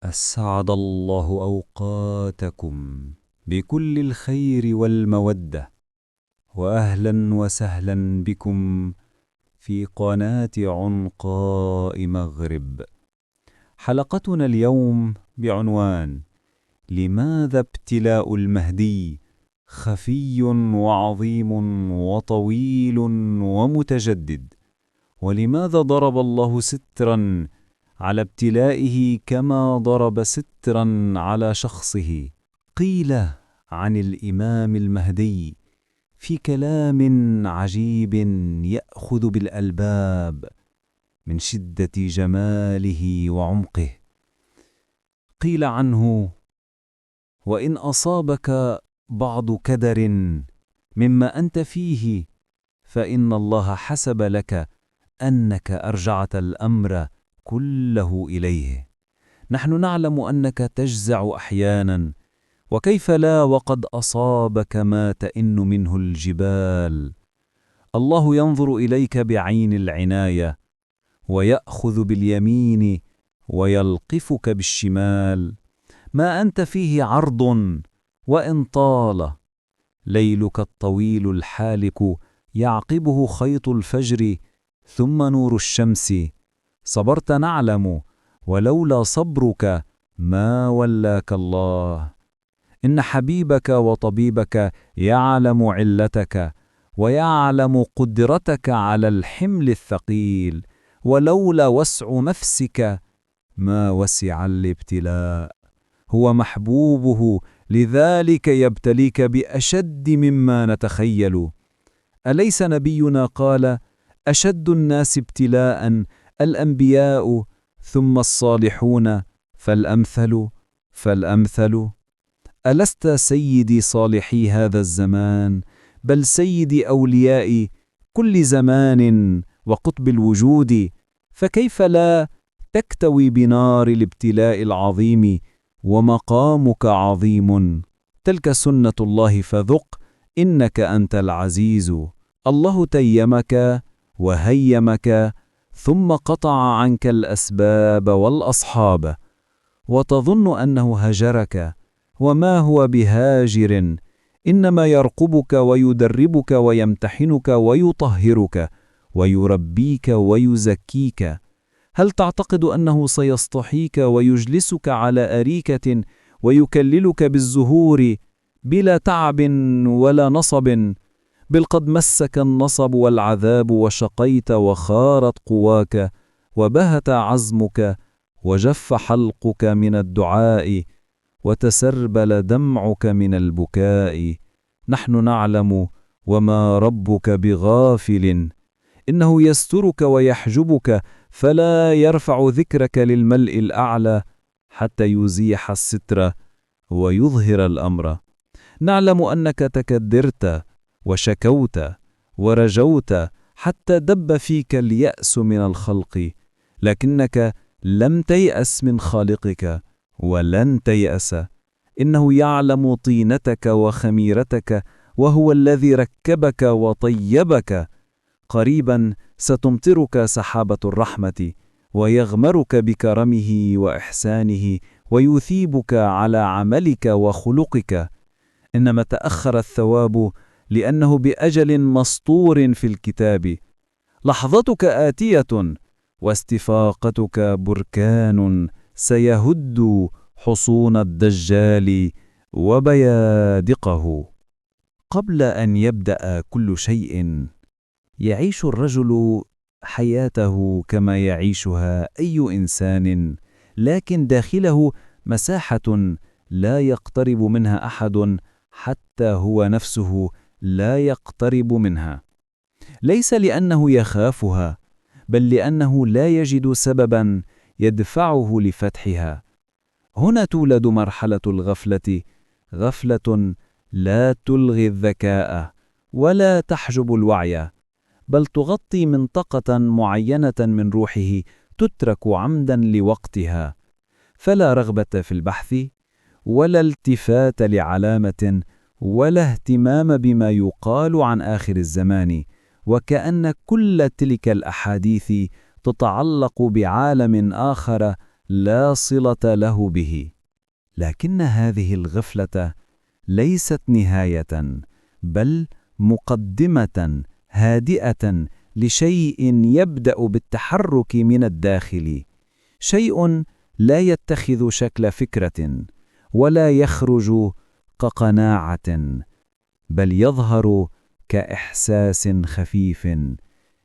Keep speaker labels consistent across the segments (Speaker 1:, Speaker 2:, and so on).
Speaker 1: أسعد الله أوقاتكم بكل الخير والمودة، وأهلا وسهلا بكم في قناة عنقاء مغرب. حلقتنا اليوم بعنوان: لماذا ابتلاء المهدي خفي وعظيم وطويل ومتجدد؟ ولماذا ضرب الله سترا على ابتلائه كما ضرب سترا على شخصه؟ قيل عن الإمام المهدي في كلام عجيب يأخذ بالألباب من شدة جماله وعمقه. قيل عنه: وإن أصابك بعض كدر مما أنت فيه فإن الله حسب لك أنك أرجعت الأمر كله إليه. نحن نعلم أنك تجزع أحيانا، وكيف لا وقد أصابك ما تئن منه الجبال. الله ينظر إليك بعين العناية، ويأخذ باليمين ويلقفك بالشمال. ما أنت فيه عرض وإن طال، ليلك الطويل الحالك يعقبه خيط الفجر ثم نور الشمس. صبرت نعلم، ولولا صبرك ما ولاك الله. إن حبيبك وطبيبك يعلم علتك، ويعلم قدرتك على الحمل الثقيل، ولولا وسع نفسك ما وسع الابتلاء. هو محبوبه، لذلك يبتليك بأشد مما نتخيل. أليس نبينا قال: أشد الناس ابتلاء الأنبياء، ثم الصالحون، فالأمثل فالأمثل؟ ألست سيدي صالحي هذا الزمان، بل سيدي أولياء كل زمان وقطب الوجود؟ فكيف لا تكتوي بنار الابتلاء العظيم ومقامك عظيم؟ تلك سنة الله، فذق إنك أنت العزيز. الله تيمك وهيمك، ثم قطع عنك الأسباب والأصحاب، وتظن أنه هجرك، وما هو بهاجر، إنما يرقبك ويدربك ويمتحنك ويطهرك ويربيك ويزكيك. هل تعتقد أنه سيصطحيك ويجلسك على أريكة ويكللك بالزهور بلا تعب ولا نصب؟ بل قد مسك النصب والعذاب، وشقيت وخارت قواك، وبهت عزمك، وجف حلقك من الدعاء، وتسربل دمعك من البكاء. نحن نعلم، وما ربك بغافل، إنه يسترك ويحجبك، فلا يرفع ذكرك للملء الأعلى حتى يزيح الستر ويظهر الأمر. نعلم أنك تكدرت وشكوت ورجوت حتى دب فيك اليأس من الخلق، لكنك لم تيأس من خالقك ولن تيأس. إنه يعلم طينتك وخميرتك، وهو الذي ركبك وطيبك. قريبا ستمطرك سحابة الرحمة، ويغمرك بكرمه وإحسانه، ويثيبك على عملك وخلقك. إنما تأخر الثواب لأنه بأجل مسطور في الكتاب. لحظتك آتية، واستفاقتك بركان سيهد حصون الدجال وبيادقه. قبل أن يبدأ كل شيء، يعيش الرجل حياته كما يعيشها أي إنسان، لكن داخله مساحة لا يقترب منها أحد، حتى هو نفسه لا يقترب منها. ليس لأنه يخافها، بل لأنه لا يجد سببا يدفعه لفتحها. هنا تولد مرحلة الغفلة، غفلة لا تلغي الذكاء ولا تحجب الوعي، بل تغطي منطقة معينة من روحه تترك عمدا لوقتها. فلا رغبة في البحث، ولا التفات لعلامة، ولا اهتمام بما يقال عن آخر الزمان، وكأن كل تلك الأحاديث تتعلق بعالم آخر لا صلة له به. لكن هذه الغفلة ليست نهاية، بل مقدمة هادئة لشيء يبدأ بالتحرك من الداخل، شيء لا يتخذ شكل فكرة ولا يخرج كقناعة، بل يظهر كإحساس خفيف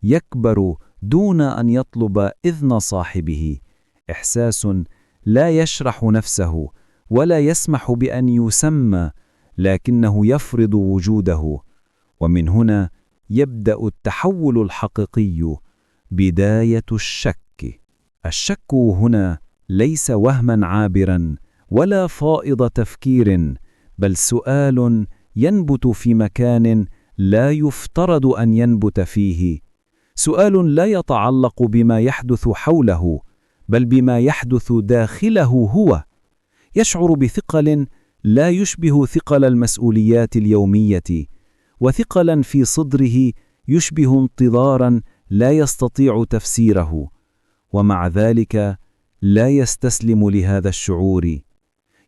Speaker 1: يكبر دون أن يطلب إذن صاحبه، إحساس لا يشرح نفسه ولا يسمح بأن يسمى، لكنه يفرض وجوده. ومن هنا يبدأ التحول الحقيقي، بداية الشك. الشك هنا ليس وهما عابرا ولا فائض تفكير، بل سؤال ينبت في مكان لا يفترض أن ينبت فيه، سؤال لا يتعلق بما يحدث حوله، بل بما يحدث داخله هو. يشعر بثقل لا يشبه ثقل المسؤوليات اليومية، وثقلا في صدره يشبه انتظارا لا يستطيع تفسيره، ومع ذلك لا يستسلم لهذا الشعور،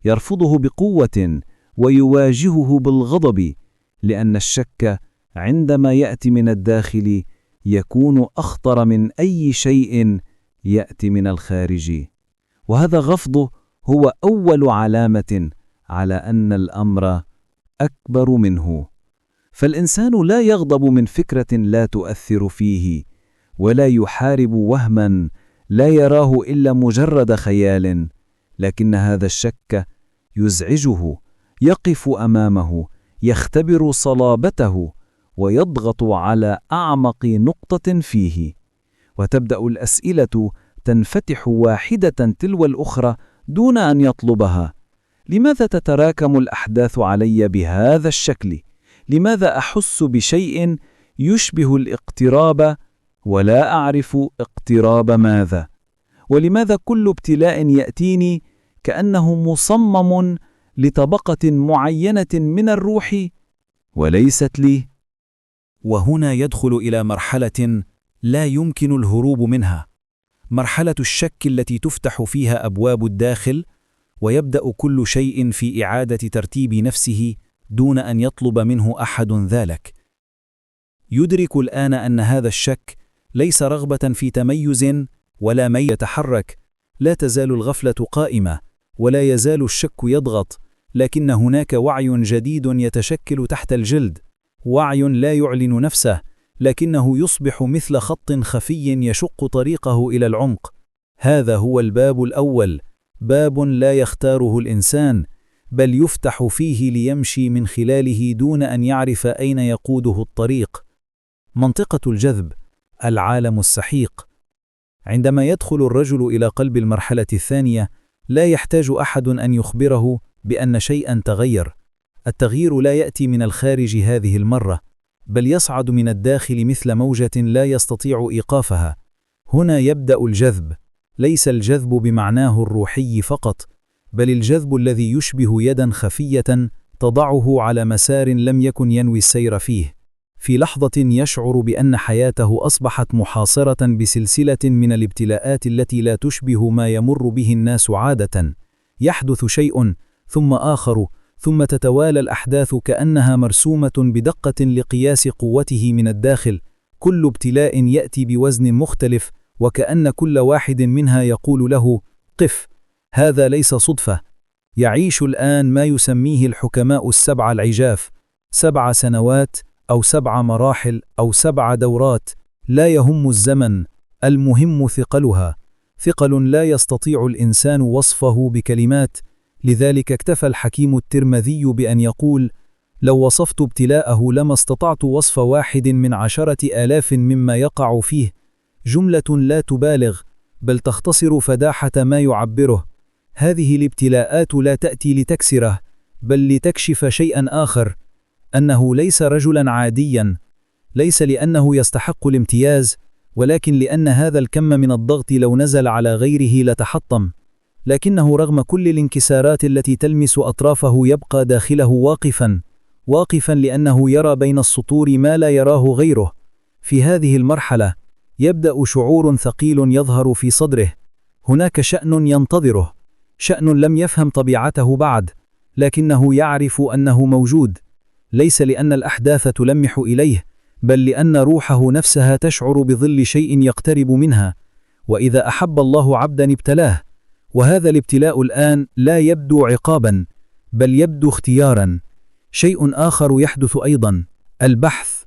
Speaker 1: يرفضه بقوة ويواجهه بالغضب، لأن الشك عندما يأتي من الداخل يكون أخطر من أي شيء يأتي من الخارج، وهذا غفض هو أول علامة على أن الأمر أكبر منه. فالإنسان لا يغضب من فكرة لا تؤثر فيه، ولا يحارب وهما لا يراه إلا مجرد خيال، لكن هذا الشك يزعجه، يقف أمامه، يختبر صلابته، ويضغط على أعمق نقطة فيه، وتبدأ الأسئلة تنفتح واحدة تلو الأخرى دون أن يطلبها. لماذا تتراكم الأحداث علي بهذا الشكل؟ لماذا أحس بشيء يشبه الاقتراب ولا أعرف اقتراب ماذا؟ ولماذا كل ابتلاء يأتيني كأنه مصمم لطبقة معينة من الروح وليست لي؟
Speaker 2: وهنا يدخل إلى مرحلة لا يمكن الهروب منها، مرحلة الشك التي تفتح فيها أبواب الداخل، ويبدأ كل شيء في إعادة ترتيب نفسه دون أن يطلب منه أحد ذلك. يدرك الآن أن هذا الشك ليس رغبة في تميز ولا ميل يتحرك، لا تزال الغفلة قائمة ولا يزال الشك يضغط، لكن هناك وعي جديد يتشكل تحت الجلد، وعي لا يعلن نفسه، لكنه يصبح مثل خط خفي يشق طريقه إلى العمق. هذا هو الباب الأول، باب لا يختاره الإنسان، بل يفتح فيه ليمشي من خلاله دون أن يعرف أين يقوده الطريق. منطقة الجذب، العالم السحيق. عندما يدخل الرجل إلى قلب المرحلة الثانية، لا يحتاج أحد أن يخبره بأن شيئا تغير. التغيير لا يأتي من الخارج هذه المرة، بل يصعد من الداخل مثل موجة لا يستطيع إيقافها. هنا يبدأ الجذب، ليس الجذب بمعناه الروحي فقط، بل الجذب الذي يشبه يدا خفية تضعه على مسار لم يكن ينوي السير فيه. في لحظة يشعر بأن حياته أصبحت محاصرة بسلسلة من الابتلاءات التي لا تشبه ما يمر به الناس عادة. يحدث شيء ثم آخر، ثم تتوالى الأحداث كأنها مرسومة بدقة لقياس قوته من الداخل. كل ابتلاء يأتي بوزن مختلف، وكأن كل واحد منها يقول له: قف، هذا ليس صدفة. يعيش الآن ما يسميه الحكماء السبع العجاف، 7 سنوات أو 7 مراحل أو 7 دورات، لا يهم الزمن، المهم ثقلها، ثقل لا يستطيع الإنسان وصفه بكلمات. لذلك اكتفى الحكيم الترمذي بأن يقول: لو وصفت ابتلاءه لما استطعت وصف 1 من 10,000 مما يقع فيه، جملة لا تبالغ بل تختصر فداحة ما يعبره. هذه الابتلاءات لا تأتي لتكسره، بل لتكشف شيئا آخر، أنه ليس رجلا عاديا، ليس لأنه يستحق الامتياز، ولكن لأن هذا الكم من الضغط لو نزل على غيره لتحطم، لكنه رغم كل الانكسارات التي تلمس أطرافه يبقى داخله واقفا لأنه يرى بين السطور ما لا يراه غيره. في هذه المرحلة يبدأ شعور ثقيل يظهر في صدره، هناك شأن ينتظره، شأن لم يفهم طبيعته بعد، لكنه يعرف أنه موجود، ليس لأن الأحداث تلمح إليه، بل لأن روحه نفسها تشعر بظل شيء يقترب منها. وإذا أحب الله عبدا ابتلاه، وهذا الابتلاء الآن لا يبدو عقابا، بل يبدو اختيارا. شيء آخر يحدث أيضا، البحث.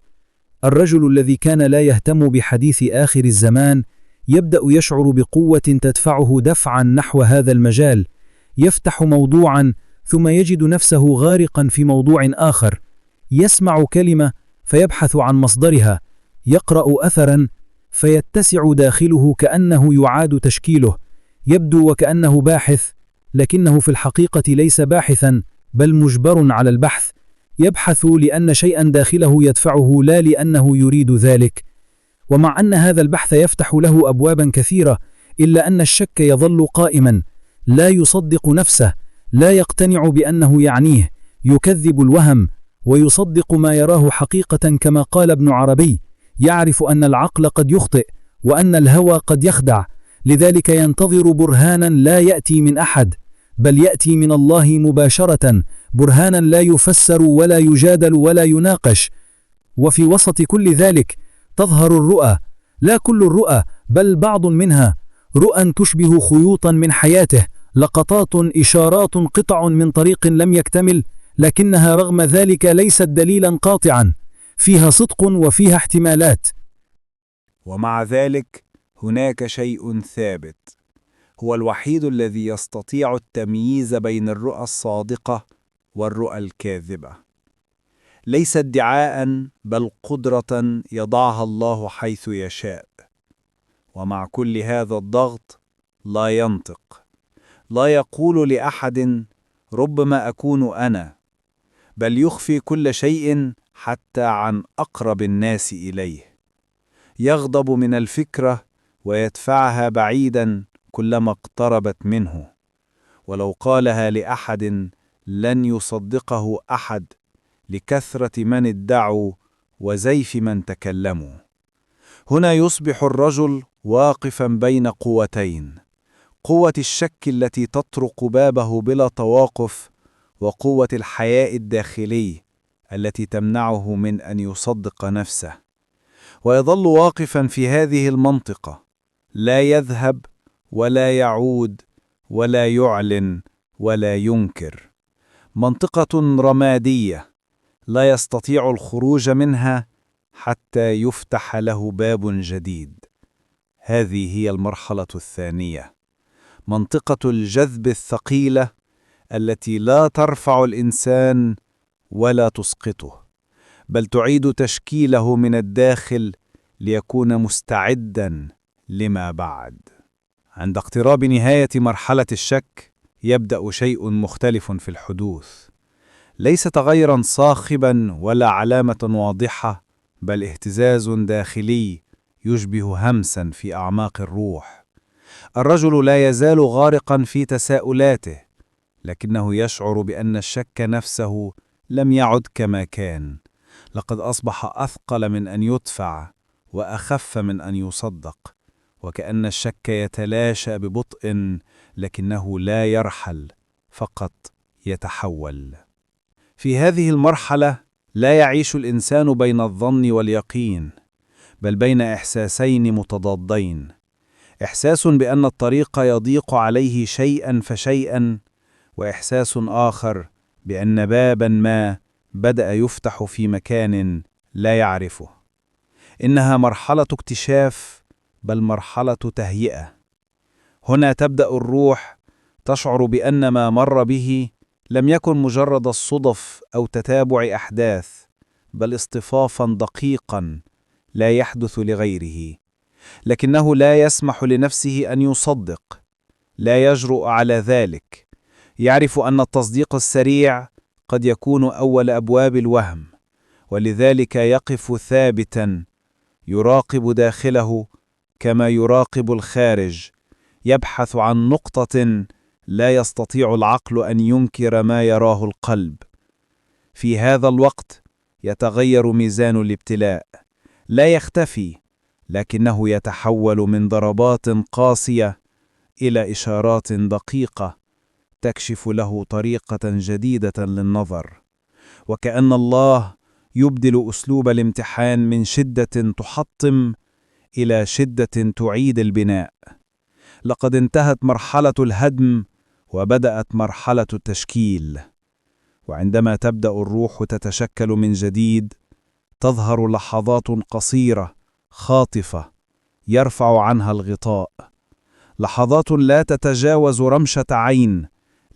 Speaker 2: الرجل الذي كان لا يهتم بحديث آخر الزمان يبدأ يشعر بقوة تدفعه دفعا نحو هذا المجال، يفتح موضوعا ثم يجد نفسه غارقا في موضوع آخر، يسمع كلمة فيبحث عن مصدرها، يقرأ أثرا فيتسع داخله كأنه يعاد تشكيله، يبدو وكأنه باحث، لكنه في الحقيقة ليس باحثا بل مجبر على البحث، يبحث لأن شيئا داخله يدفعه لا لأنه يريد ذلك. ومع أن هذا البحث يفتح له أبوابا كثيرة، إلا أن الشك يظل قائما، لا يصدق نفسه، لا يقتنع بأنه يعنيه، يكذب الوهم ويصدق ما يراه حقيقة. كما قال ابن عربي: يعرف أن العقل قد يخطئ وأن الهوى قد يخدع، لذلك ينتظر برهانا لا يأتي من أحد بل يأتي من الله مباشرة، برهانا لا يفسر ولا يجادل ولا يناقش. وفي وسط كل ذلك تظهر الرؤى، لا كل الرؤى بل بعض منها، رؤى تشبه خيوطا من حياته، لقطات، إشارات، قطع من طريق لم يكتمل، لكنها رغم ذلك ليست دليلا قاطعا، فيها صدق وفيها احتمالات.
Speaker 1: ومع ذلك هناك شيء ثابت، هو الوحيد الذي يستطيع التمييز بين الرؤى الصادقة والرؤى الكاذبة. ليس ادعاء بل قدرة يضعها الله حيث يشاء. ومع كل هذا الضغط لا ينطق، لا يقول لأحد ربما أكون أنا، بل يخفي كل شيء حتى عن أقرب الناس إليه. يغضب من الفكرة ويدفعها بعيدا كلما اقتربت منه، ولو قالها لأحد لن يصدقه أحد لكثرة من ادعوا وزيف من تكلموا. هنا يصبح الرجل واقفا بين قوتين، قوة الشك التي تطرق بابه بلا توقف، وقوة الحياء الداخلي التي تمنعه من أن يصدق نفسه. ويظل واقفا في هذه المنطقة، لا يذهب ولا يعود ولا يعلن ولا ينكر، منطقة رمادية لا يستطيع الخروج منها حتى يفتح له باب جديد. هذه هي المرحلة الثانية، منطقة الجذب الثقيلة التي لا ترفع الإنسان ولا تسقطه، بل تعيد تشكيله من الداخل ليكون مستعدا لما بعد. عند اقتراب نهاية مرحلة الشك يبدأ شيء مختلف في الحدوث، ليس تغيرا صاخبا ولا علامة واضحة، بل اهتزاز داخلي يشبه همسا في أعماق الروح. الرجل لا يزال غارقا في تساؤلاته، لكنه يشعر بأن الشك نفسه لم يعد كما كان، لقد أصبح أثقل من أن يدفع وأخف من أن يصدق، وكأن الشك يتلاشى ببطء، لكنه لا يرحل، فقط يتحول. في هذه المرحلة لا يعيش الإنسان بين الظن واليقين، بل بين إحساسين متضادين، إحساس بأن الطريق يضيق عليه شيئا فشيئا، وإحساس آخر بأن بابا ما بدأ يفتح في مكان لا يعرفه. إنها مرحلة اكتشاف، بل مرحلة تهيئة. هنا تبدأ الروح تشعر بأن ما مر به لم يكن مجرد الصدف أو تتابع أحداث، بل اصطفافا دقيقا لا يحدث لغيره. لكنه لا يسمح لنفسه أن يصدق، لا يجرؤ على ذلك. يعرف أن التصديق السريع قد يكون أول أبواب الوهم، ولذلك يقف ثابتا يراقب داخله كما يراقب الخارج، يبحث عن نقطة لا يستطيع العقل أن ينكر ما يراه القلب. في هذا الوقت يتغير ميزان الابتلاء، لا يختفي، لكنه يتحول من ضربات قاسية إلى إشارات دقيقة تكشف له طريقة جديدة للنظر، وكأن الله يبدل أسلوب الامتحان من شدة تحطم إلى شدة تعيد البناء. لقد انتهت مرحلة الهدم وبدأت مرحلة التشكيل، وعندما تبدأ الروح تتشكل من جديد تظهر لحظات قصيرة خاطفة يرفع عنها الغطاء، لحظات لا تتجاوز رمشة عين،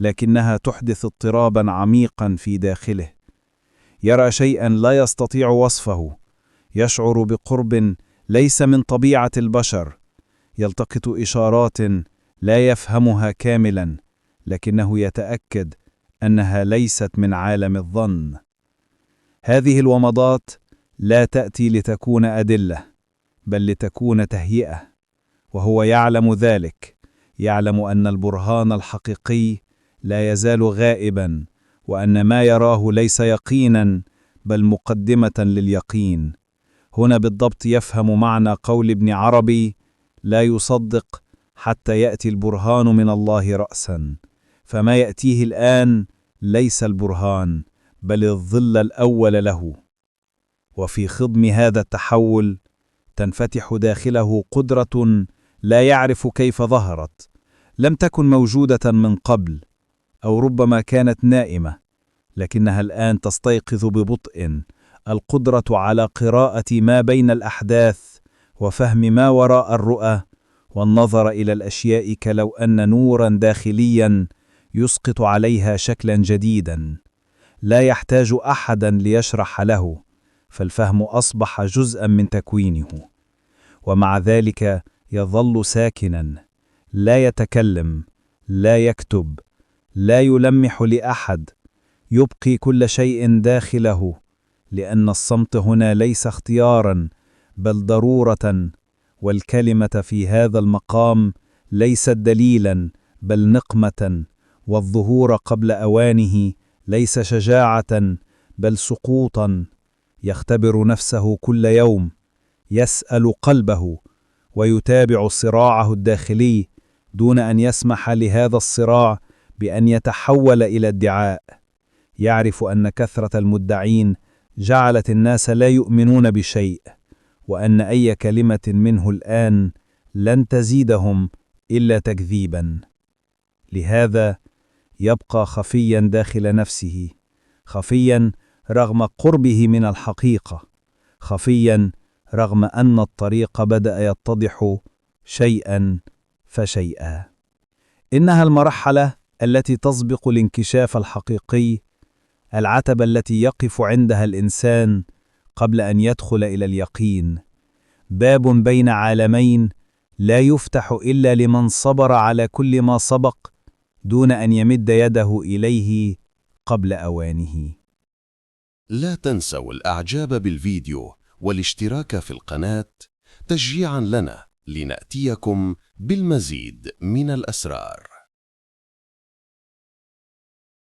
Speaker 1: لكنها تحدث اضطرابا عميقا في داخله. يرى شيئا لا يستطيع وصفه، يشعر بقرب ليس من طبيعة البشر، يلتقط إشارات لا يفهمها كاملا، لكنه يتأكد أنها ليست من عالم الظن. هذه الومضات لا تأتي لتكون أدلة، بل لتكون تهيئة، وهو يعلم ذلك، يعلم أن البرهان الحقيقي لا يزال غائبا، وأن ما يراه ليس يقينا بل مقدمة لليقين. هنا بالضبط يفهم معنى قول ابن عربي: لا يصدق حتى يأتي البرهان من الله رأسا، فما يأتيه الآن ليس البرهان بل الظل الأول له. وفي خضم هذا التحول تنفتح داخله قدرة لا يعرف كيف ظهرت، لم تكن موجودة من قبل، أو ربما كانت نائمة، لكنها الآن تستيقظ ببطء، القدرة على قراءة ما بين الأحداث وفهم ما وراء الرؤى، والنظر إلى الأشياء كلو أن نورا داخليا يسقط عليها شكلا جديدا. لا يحتاج أحدا ليشرح له، فالفهم أصبح جزءا من تكوينه. ومع ذلك يظل ساكنا، لا يتكلم، لا يكتب، لا يلمح لأحد، يبقي كل شيء داخله، لأن الصمت هنا ليس اختيارا بل ضرورة، والكلمة في هذا المقام ليست دليلا بل نقمة، والظهور قبل أوانه ليس شجاعة بل سقوطا. يختبر نفسه كل يوم، يسأل قلبه، ويتابع صراعه الداخلي دون أن يسمح لهذا الصراع بأن يتحول إلى ادعاء. يعرف أن كثرة المدعين جعلت الناس لا يؤمنون بشيء، وأن أي كلمة منه الآن لن تزيدهم إلا تكذيبا. لهذا يبقى خفيا داخل نفسه، خفيا رغم قربه من الحقيقة، خفيا رغم أن الطريق بدأ يتضح شيئا فشيئا. إنها المرحلة التي تسبق الانكشاف الحقيقي، العتبة التي يقف عندها الإنسان قبل أن يدخل إلى اليقين، باب بين عالمين لا يفتح إلا لمن صبر على كل ما سبق دون أن يمد يده إليه قبل أوانه.
Speaker 3: لا تنسوا الإعجاب بالفيديو والاشتراك في القناة تشجيعاً لنا لنأتيكم بالمزيد من الأسرار.